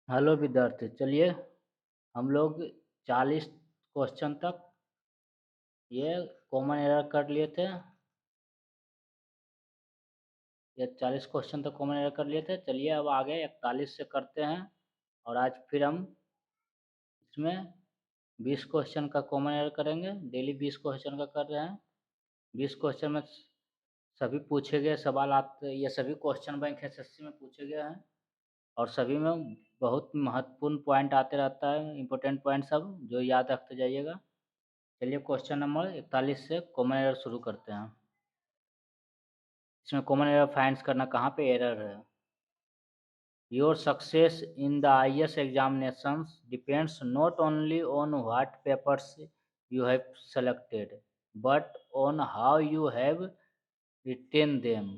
Hello विद्यार्थी, चलिए हम लोग 40 क्वेश्चन तक ये कॉमन एरर कर लिए थे। ये 40 क्वेश्चन तक कॉमन एरर कर लिए थे। चलिए अब आगे 41 से करते हैं। और आज फिर हम इसमें 20 क्वेश्चन का कॉमन एरर करेंगे। डेली 20 क्वेश्चन का कर रहे हैं। 20 क्वेश्चन में सभी पूछे गए सवाल आते, ये सभी क्वेश्चन बैंक एसएससी में पूछे गए हैं और सभी में बहुत महत्वपूर्ण पॉइंट आते रहता है, इंपॉर्टेंट पॉइंट सब जो याद रखते जाइएगा। चलिए क्वेश्चन नंबर 41 से कॉमन एरर शुरू करते हैं। इसमें कॉमन एरर फाइंड करना, कहाँ पे एरर है। Your success in the IAS examinations depends not only on what papers you have selected but on how you have written them.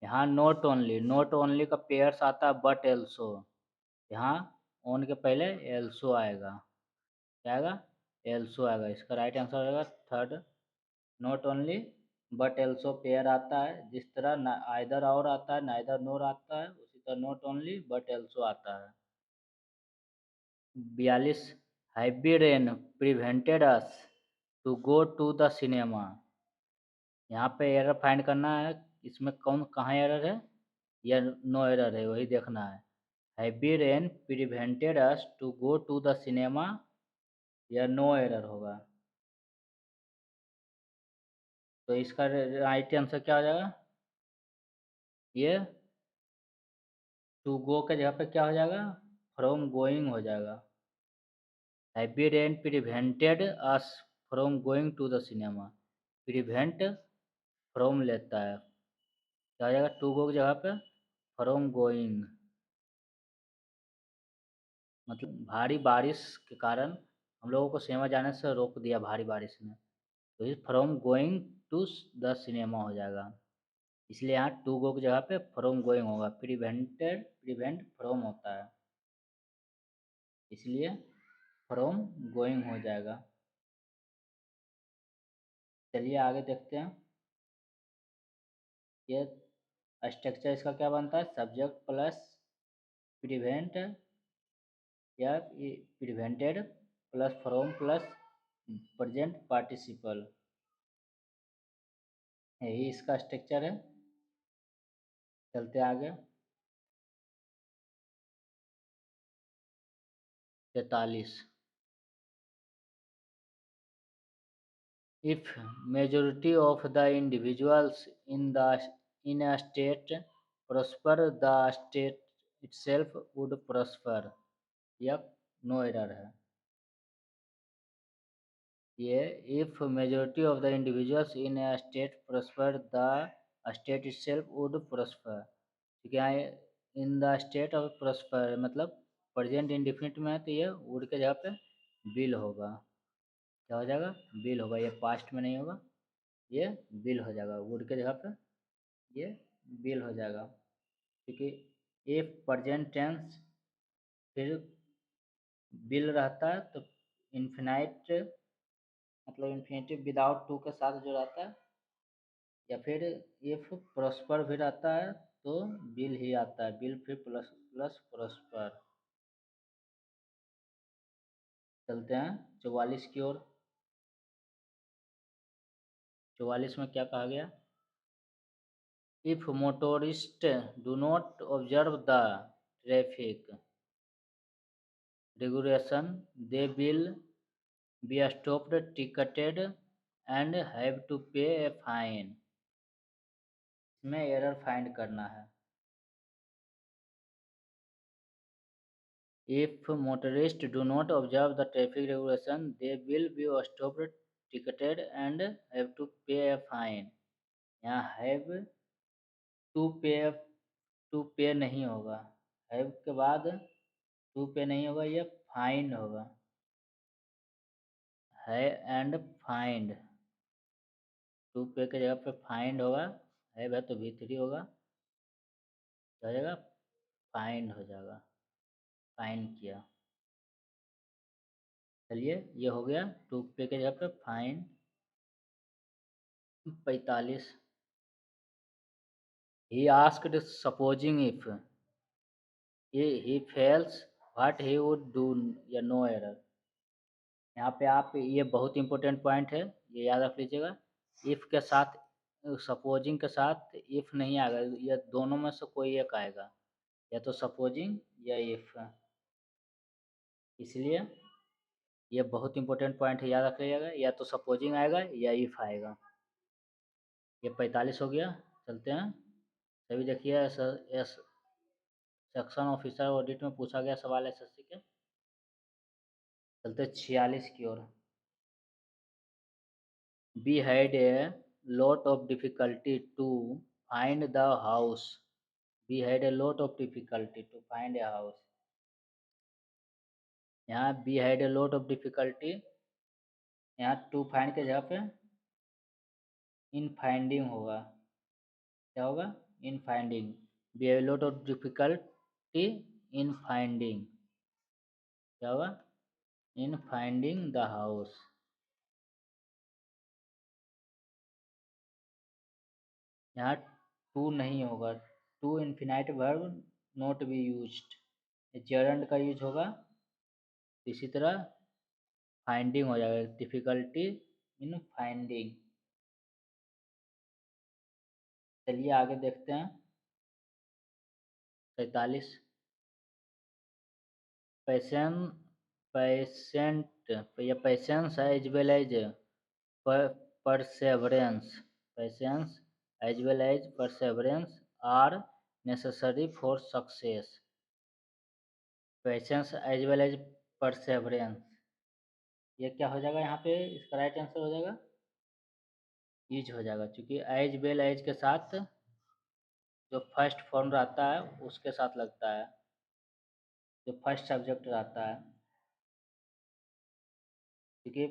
यहाँ नॉट ओनली का पेयर्स आता है बट एल्सो। यहाँ on के पहले एल्सो आएगा। क्या आएगा? एल्सो आएगा। इसका राइट आंसर आएगा third. Not only but also pair आता है। जिस तरह आइदर और आता है, नाइदर नोर आता है, उसी तरह नॉट ओनली बट एल्सो आता है। 42 heavy rain prevented us to go to the cinema. यहाँ पे एरर फाइंड करना है। इसमें कौन कहाँ एरर है या नो एरर है, वही देखना है। Heavy rain prevented us to go to the cinema या नो एरर होगा। तो इसका राइट आंसर क्या हो जाएगा? ये टू गो के जगह पे क्या हो जाएगा? फ्रॉम गोइंग हो जाएगा। Heavy rain prevented us from going to the cinema. Prevent from लेता है, क्या हो जाएगा? टू गो की जगह पे फ्रॉम गोइंग। मतलब भारी बारिश के कारण हम लोगों को सिनेमा जाने से रोक दिया भारी बारिश ने, तो इस from going to the cinema हो जाएगा। इसलिए यहाँ टू गो की जगह पे फ्रॉम गोइंग होगा। प्रिवेंट फ्रॉम होता है, इसलिए फ्रॉम गोइंग हो जाएगा। चलिए आगे देखते हैं। ये स्ट्रक्चर इसका क्या बनता है? सब्जेक्ट प्लस प्रिवेंट या prevented plus from plus present participle, यही इसका स्ट्रक्चर है। चलते आगे। 43 if majority of the individuals in a state prosper, the state itself would prosper। यह नो एरर है। ये if majority of the individuals in a state prosper, the state itself would prosper। ठीक है, in the state of prosper मतलब present indefinite में है, तो ये वुड के जगह पे विल होगा। क्या हो जाएगा? विल होगा। ये पास्ट में नहीं होगा, ये विल हो जाएगा। वुड के जगह पे ये विल हो जाएगा, क्योंकि इफ प्रेजेंट टेंस फिर विल रहता है तो इन्फिनाइट मतलब इन्फिनेटिव विदाउट टू के साथ जो रहता है, या फिर इफ प्रोस्पर भी रहता है तो विल ही आता है। विल फिर प्लस प्लस प्रोस्पर। चलते हैं 44 की ओर। 44 में क्या कहा गया? If motorist do not observe the traffic regulation, they will be stopped, ticketed and have to pay a fine। इसमें एरर फाइंड करना है। If motorists do not observe the traffic regulation, they will be stopped, ticketed and have to pay a fine। यहाँ have to पे नहीं होगा, have के बाद to पे नहीं होगा, ये फाइन होगा। है एंड फाइंड, टू पे के जगह पे फाइंड होगा। है तो V3 होगा, क्या हो जाएगा? फाइंड हो जाएगा। फाइन किया। चलिए ये हो गया टू पे के जगह पे fine. 45 he asked supposing if he fails what he would do, या नो एरर। यहाँ पे आप ये बहुत इंपॉर्टेंट पॉइंट है, ये याद रख लीजिएगा। इफ़ के साथ, सपोजिंग के साथ इफ़ नहीं आएगा, ये दोनों में से कोई एक आएगा, या तो सपोजिंग या इफ़। इसलिए ये बहुत इंपॉर्टेंट पॉइंट है, याद रख लीजिएगा, या तो सपोजिंग आएगा या इफ़ आएगा। ये 45 हो गया। चलते हैं, सभी देखिए, सेक्शन ऑफिसर ऑडिट में पूछा गया सवाल एसएससी के। चलते 46 की ओर। We had a lot of difficulty to find the house. We had a lot of difficulty to find a house. यहाँ we had a lot of difficulty, यहाँ to find के जगह पे in finding होगा। क्या होगा? In finding. We had a lot of difficulty in finding. क्या होगा? In finding the house. यहाँ to नहीं होगा, to infinite verb not be used, gerund का यूज होगा। इसी तरह फाइंडिंग हो जाएगा, डिफिकल्टी इन फाइंडिंग। चलिए आगे देखते हैं। 43। पैशन पेशेंट या patience as well as perseverance, patience as well as perseverance are necessary for success. Patience as well as perseverance, ये क्या हो जाएगा? यहाँ पे इसका राइट आंसर हो जाएगा इज हो जाएगा, क्योंकि एज वेल एज के साथ जो फर्स्ट फॉर्म रहता है उसके साथ लगता है, जो फर्स्ट सब्जेक्ट रहता है, क्योंकि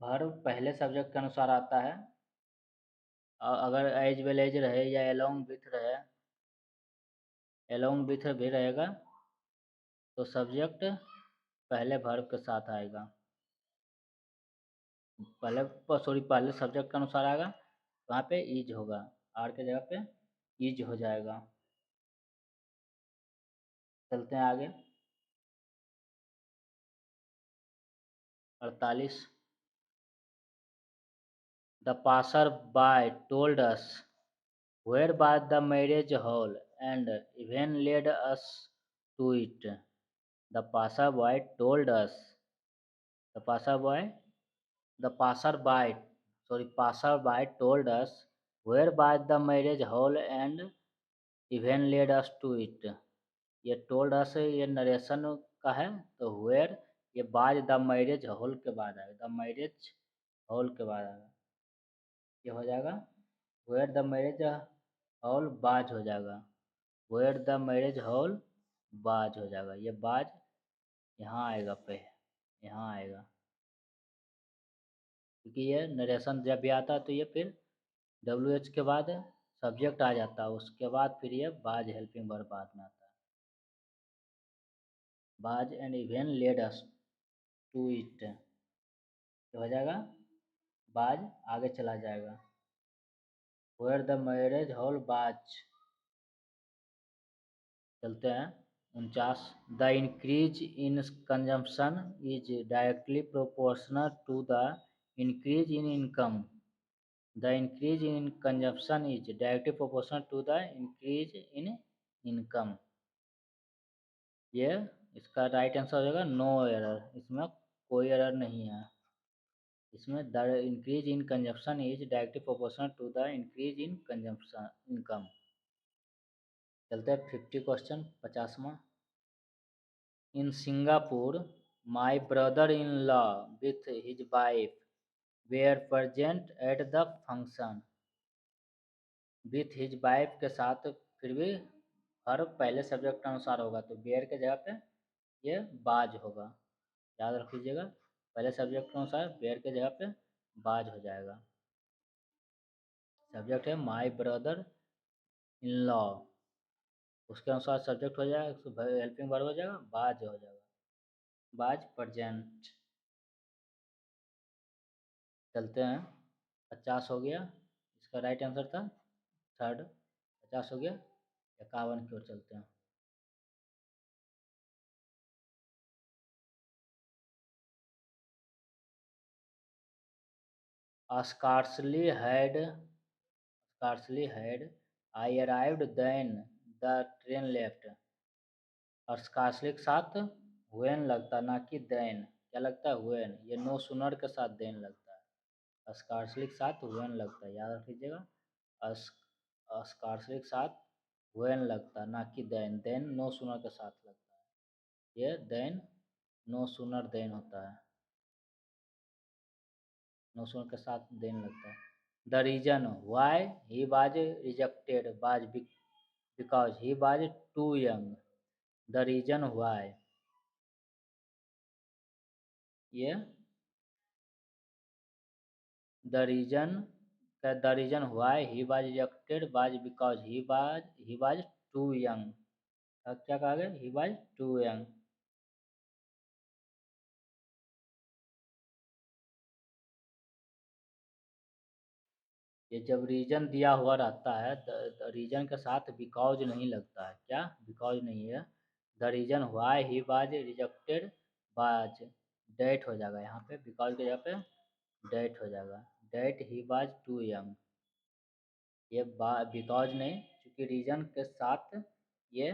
वर्ब पहले सब्जेक्ट के अनुसार आता है। अगर एज वेल एज रहे या एलोंग विथ रहे, एलोंग विथ भी रहेगा तो सब्जेक्ट पहले वर्ब के साथ आएगा। पहले सब्जेक्ट के अनुसार आएगा, वहाँ पे इज होगा, आर के जगह पे इज हो जाएगा। चलते हैं आगे। 48। The passer by told us where was the marriage hall and even led us to it. The passerby told us. The passerby, the passerby, passerby told us where was the marriage hall and even led us to it. ये told us ये narration का है, तो where ये बाद the marriage hall के बाद आएगा, द मैरिज हॉल के बाद आएगा, ये हो जाएगा वेयर द मैरिज हॉल बाज हो जाएगा, वेयर द मैरिज हॉल बाज हो जाएगा। ये बाज यहाँ आएगा, पे यहाँ आएगा, क्योंकि ये नरेशन जब भी आता है तो ये फिर डब्ल्यू एच के बाद सब्जेक्ट आ जाता है, उसके बाद फिर ये बाज हेल्पिंग वर्ब बाद में आता है। Was and even led us to it, तो हो जाएगा बाज आगे चला जाएगा, वेयर द मैरिज हॉल बाज। चलते हैं 49। The increase in consumption is directly proportional to the increase in income. The increase in consumption is directly proportional to the increase in income. ये इसका राइट आंसर हो जाएगा नो एरर, इसमें कोई error नहीं है। इसमें the increase in consumption is directly proportional to the increase in consumption income. चलते हैं 50 क्वेश्चन, 50वां। In Singapore, my brother-in-law with his wife were present at the function. With his wife के साथ फिर भी हर पहले सब्जेक्ट के अनुसार होगा, तो वेयर के जगह पे ये बाज होगा, याद रख लीजिएगा। पहले सब्जेक्ट के अनुसार वेयर के जगह पे बाज हो जाएगा। सब्जेक्ट है माई ब्रदर इन लॉ, उसके अनुसार सब्जेक्ट हो जाएगा, हेल्पिंग वर्ब हो जाएगा, बाज हो जाएगा, बाज प्रेजेंट। चलते हैं 50 हो गया, इसका राइट आंसर था थर्ड। 50 हो गया, 51 की ओर चलते हैं। Scarcely had scarcely had I arrived then the train left. और scarcely के साथ when लगता ना कि then। क्या लगता है? when। ये no sooner के साथ then लगता है। scarcely के साथ when लगता है, याद रख लीजिएगा। scarcely के साथ when लगता है ना कि then no sooner के साथ लगता है। ये then no sooner then होता है, no sooner के साथ then लगता है। The reason why he was rejected was because he was too young। The reason why, ये the reason why he was rejected was because he was too young। अब क्या कहा गया? He was too young। ये जब reason दिया हुआ रहता है, रीजन के साथ बिकॉज नहीं लगता है। क्या? बिकॉज नहीं है। The reason why he was rejected was, that हो जाएगा यहाँ पे, बिकॉज के जगह पे डेट हो जाएगा। That he was too young. ये बिकॉज नहीं, क्योंकि रीजन के साथ ये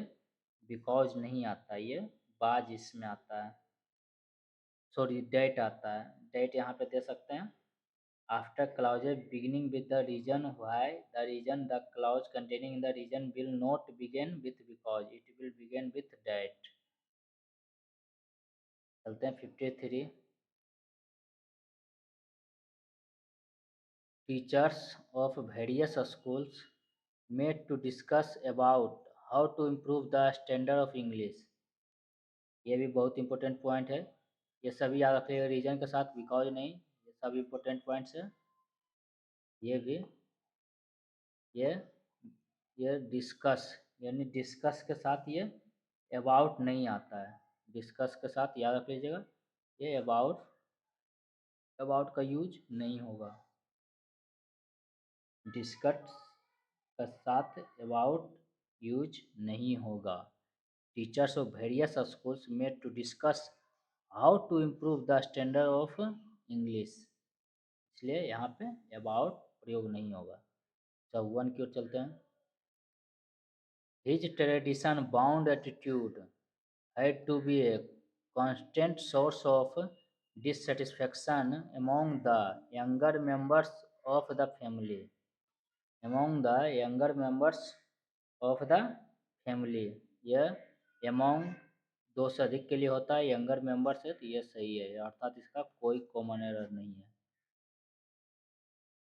बिकॉज नहीं आता, ये बाज इसमें आता है, सॉरी डेट आता है। डेट यहाँ पे दे सकते हैं। After clauses beginning with the reason why, the clause containing in the reason will not begin with because, it will begin with that। चलते हैं 53। Teachers of various schools met to discuss about how to improve the standard of English। ये भी बहुत important point है। ये सभी याद रखिएगा, रीजन के साथ बिकॉज नहीं, ये सब इंपॉर्टेंट पॉइंट्स है। ये भी, ये ये डिस्कस, यानी डिस्कस के साथ ये अबाउट नहीं आता है। डिस्कस के साथ याद रख लीजिएगा, ये अबाउट का यूज नहीं होगा। डिस्कस के साथ अबाउट यूज नहीं होगा। Teachers of various schools met to discuss how to improve the standard of English, इसलिए यहाँ पे अबाउट प्रयोग नहीं होगा। 54 की ओर चलते हैं। His tradition-bound attitude had to be a constant source of dissatisfaction among the younger members of the family। Among the younger members of the family, यह among दो से अधिक के लिए होता है, यंगर मेंबर से, तो ये सही है, अर्थात इसका कोई कॉमन एरर नहीं है।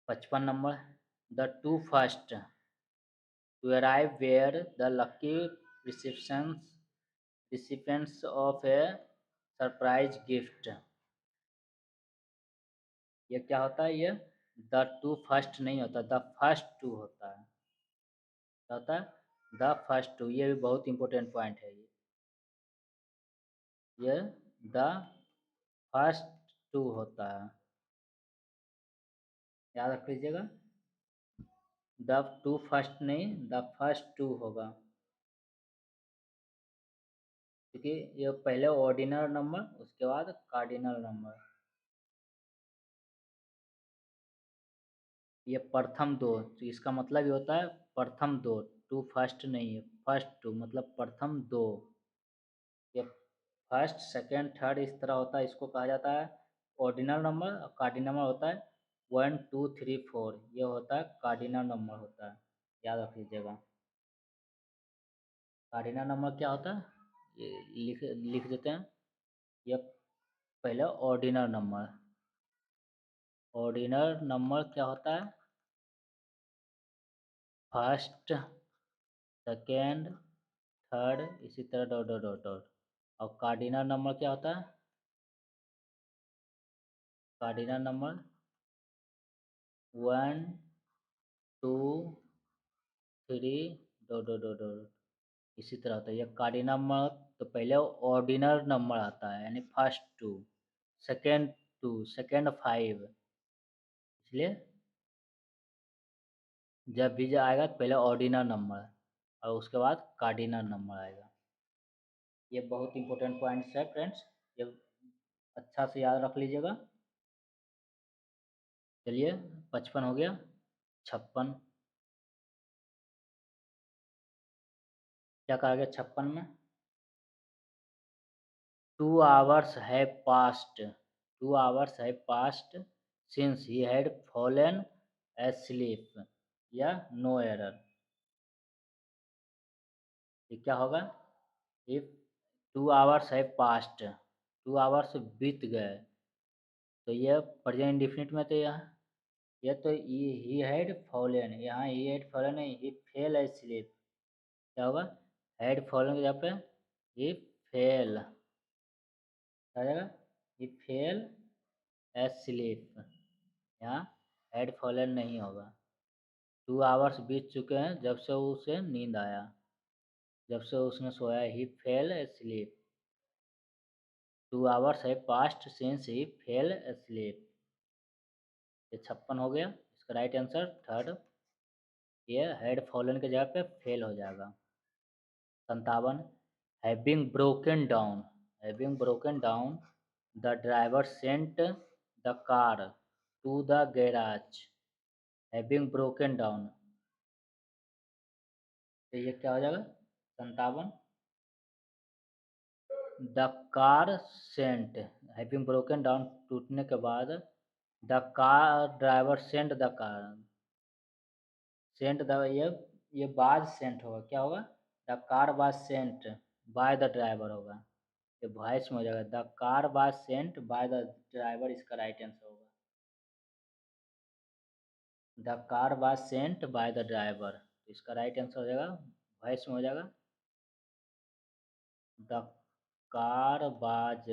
55 number. The two first to arrive were the lucky recipients of a surprise gift. ये क्या होता है? ये द टू फर्स्ट नहीं होता, द फर्स्ट टू होता है। क्या होता है? The first two. ये भी बहुत इंपॉर्टेंट पॉइंट है। ये द फर्स्ट टू होता है, याद रख लीजिएगा। द टू फर्स्ट नहीं, द फर्स्ट टू होगा, क्योंकि ये पहले ऑर्डिनल नंबर, उसके बाद कार्डिनल नंबर। ये प्रथम दो, तो इसका मतलब ये होता है प्रथम दो, टू फर्स्ट नहीं है, फर्स्ट टू मतलब प्रथम दो। ये फर्स्ट सेकेंड थर्ड इस तरह होता है, इसको कहा जाता है ऑर्डिनल नंबर। कार्डिनल नंबर होता है 1 2 3 4, ये होता है कार्डिनल नंबर होता है, याद रख लीजिएगा। कार्डिनल नंबर क्या होता है, ये लिख लिख देते हैं। ये पहले ऑर्डिनल नंबर, ऑर्डिनल नंबर क्या होता है? फर्स्ट, सेकेंड, थर्ड, इसी तरह डॉट डॉट डॉट डॉट। और कार्डिनल नंबर क्या होता है? Cardinal number 1 2 3 dot dot dot dot, इसी तरह होता है। ये कार्डिनल नंबर, तो पहले ऑर्डिनल नंबर आता है, यानी फर्स्ट टू, सेकेंड 5, इसलिए जब भी आएगा तो पहले ऑर्डिनल नंबर और उसके बाद कार्डिनल नंबर आएगा। ये बहुत इंपॉर्टेंट पॉइंट्स है फ्रेंड्स, ये अच्छा से याद रख लीजिएगा। चलिए 55 हो गया। 56 क्या कहा गया 56 में? 2 hours have passed. 2 hours have passed since he had fallen asleep. या नो एरर। ये क्या होगा? If 2 hours have passed, 2 hours बीत गए, तो यह प्रेजेंट इंडिफिनिट में, तो यह तो ही हैड फॉलन, यहाँ ही हैड फॉलन है, ही फेल एस्लीप। क्या होगा? हैड फॉलन की जगह पे ही फेल आ जाएगा, ही फेल एस्लीप। यहाँ हैड फॉलन नहीं होगा। 2 hours बीत चुके हैं जब से उसे नींद आया, जब से उसने सोया। ही fail asleep. 2 hours have passed since he fell asleep. ये 56 हो गया। इसका राइट आंसर थर्ड, ये हैड फॉलन की जगह पे फेल हो जाएगा। 57, having broken down the driver sent the car to the garage. Having broken down, तो ये क्या हो जाएगा? 57, the car sent, having broken down टूटने के बाद, the car driver sent the car, sent the, ये बाज सेंट होगा। क्या होगा? The car was sent by the driver होगा। ये वॉइस में हो जाएगा, the car was sent by the driver, इसका राइट आंसर होगा। The car was sent by the driver, इसका राइट आंसर हो जाएगा, वॉइस में हो जाएगा, the car was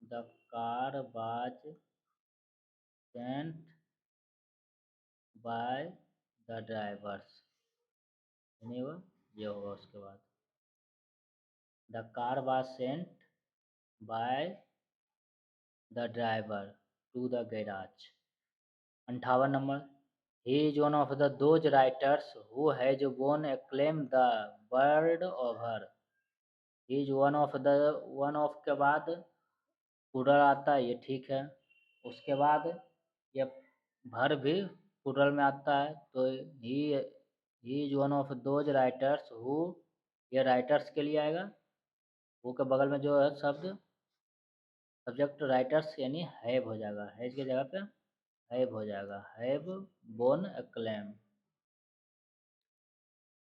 the car was sent by the drivers, नहीं हुआ, ये होगा उसके बाद, the car was sent by the driver to the garage. 58 number, he is one of the those writers who has won acclaim the world over. He is one of के बाद plural आता है, ये ठीक है। उसके बाद ये भर भी प्लूरल में आता है, तो ही is one of those writers who, ये राइटर्स के लिए आएगा। हु के बगल में जो है शब्द सब्जेक्ट राइटर्स यानी हैव हो जाएगा, हैज की जगह पे हैव हो जाएगा, हैव बोन एक्लेम।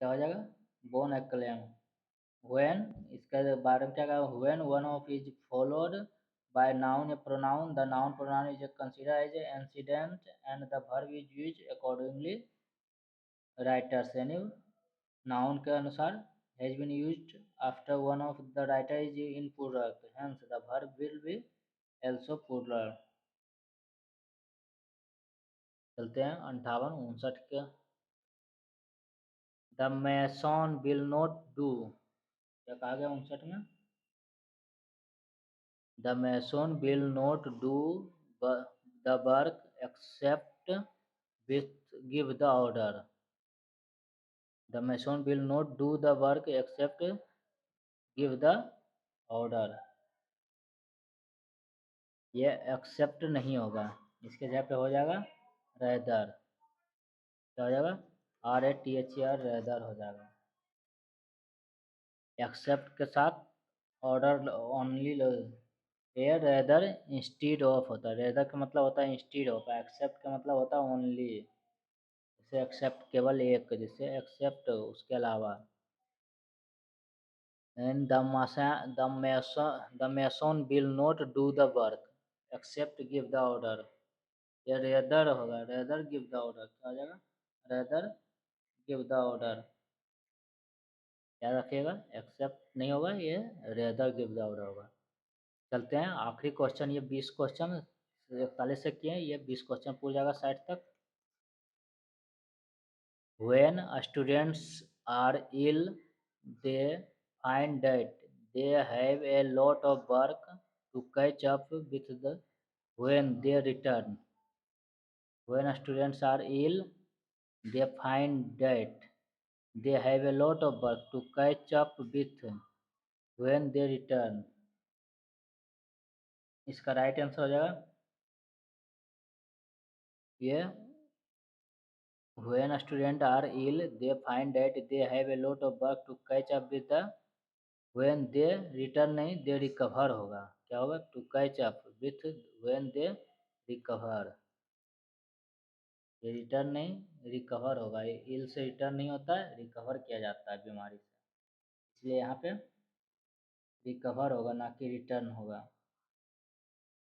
क्या हो जाएगा? Bone acclaim. व्हेन, इसके बारे में क्या कहा? When one of is followed by noun या pronoun, the noun pronoun is considered as an incident and the verb is used accordingly. Writers यानी noun के अनुसार has been used after one of the writer is in plural, hence the verb will be also plural। चलते हैं 58 59 के। The mason will not do, क्या कहा गया 59 में? The mason will not do the work except with give the order. The mason will not do the work except give the order, ये except नहीं होगा, इसके जगह पे हो जाएगा रेदर। क्या हो जाएगा? RATHER, रेदर हो जाएगा। एक्सेप्ट के साथ ऑर्डर ओनली, ये रेदर इंस्टीड ऑफ होता है। रेदर का मतलब होता है इंस्टीड ऑफ, एक्सेप्ट का मतलब होता है ओनली। जैसे एक्सेप्ट केवल एक, जैसे एक्सेप्ट उसके अलावा। And the mason will not do the work except give the order, ये रेदर होगा, रेदर गिव द ऑर्डर। क्या हो जाएगा? रेदर गिव द ऑर्डर, याद रखिएगा, एक्सेप्ट नहीं होगा, ये रेदर गिव द ऑर्डर होगा। चलते हैं आखिरी क्वेश्चन, ये 20 क्वेश्चन 41 से किए हैं, ये 20 क्वेश्चन पूछ जाएगा 60 तक। When students are ill, they find that they have a lot of work to catch up with when they return. When students are ill, they find that they have a lot of work to catch up with when they return, इसका right answer हो जाएगा ये when students are ill they find that they have a lot of work to catch up with the when they return नहीं they recover होगा, क्या होगा to catch up with when they recover, ये return नहीं recover होगा, ये इल से return नहीं होता है, रिकवर किया जाता है बीमारी से, इसलिए यहाँ पे रिकवर होगा ना कि रिटर्न होगा,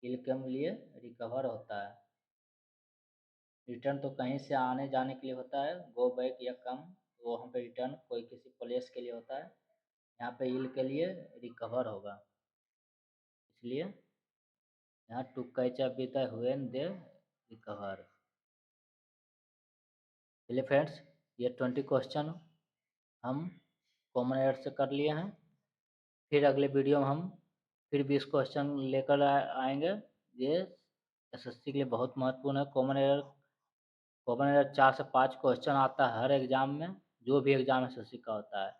इल के लिए रिकवर होता है, रिटर्न तो कहीं से आने जाने के लिए होता है, गो बैक या कम, तो वहाँ पे रिटर्न कोई किसी प्लेस के लिए होता है, यहाँ पे इल के लिए रिकवर होगा, इसलिए यहाँ to catch up with the when they recover. चलिए फ्रेंड्स, ये 20 क्वेश्चन हम कॉमन एयर से कर लिए हैं, फिर अगले वीडियो में हम फिर 20 क्वेश्चन लेकर आएंगे, ये एसएससी के लिए बहुत महत्वपूर्ण है। कॉमन एयर 4 से 5 क्वेश्चन आता है हर एग्जाम में, जो भी एग्जाम एसएससी का होता है,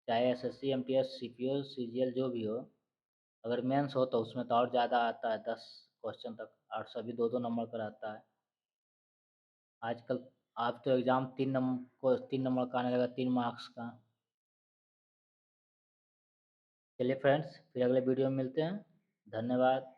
चाहे एसएससी एमटीएस सीपीओ सीजीएल जो भी हो, अगर मेंस हो तो उसमें तो और ज़्यादा आता है 10 क्वेश्चन तक, और सभी 2-2 नंबर का रहता है। आजकल आप तो एग्ज़ाम 3 नंबर का आने लगा, 3 मार्क्स का। चलिए फ्रेंड्स, फिर अगले वीडियो में मिलते हैं, धन्यवाद।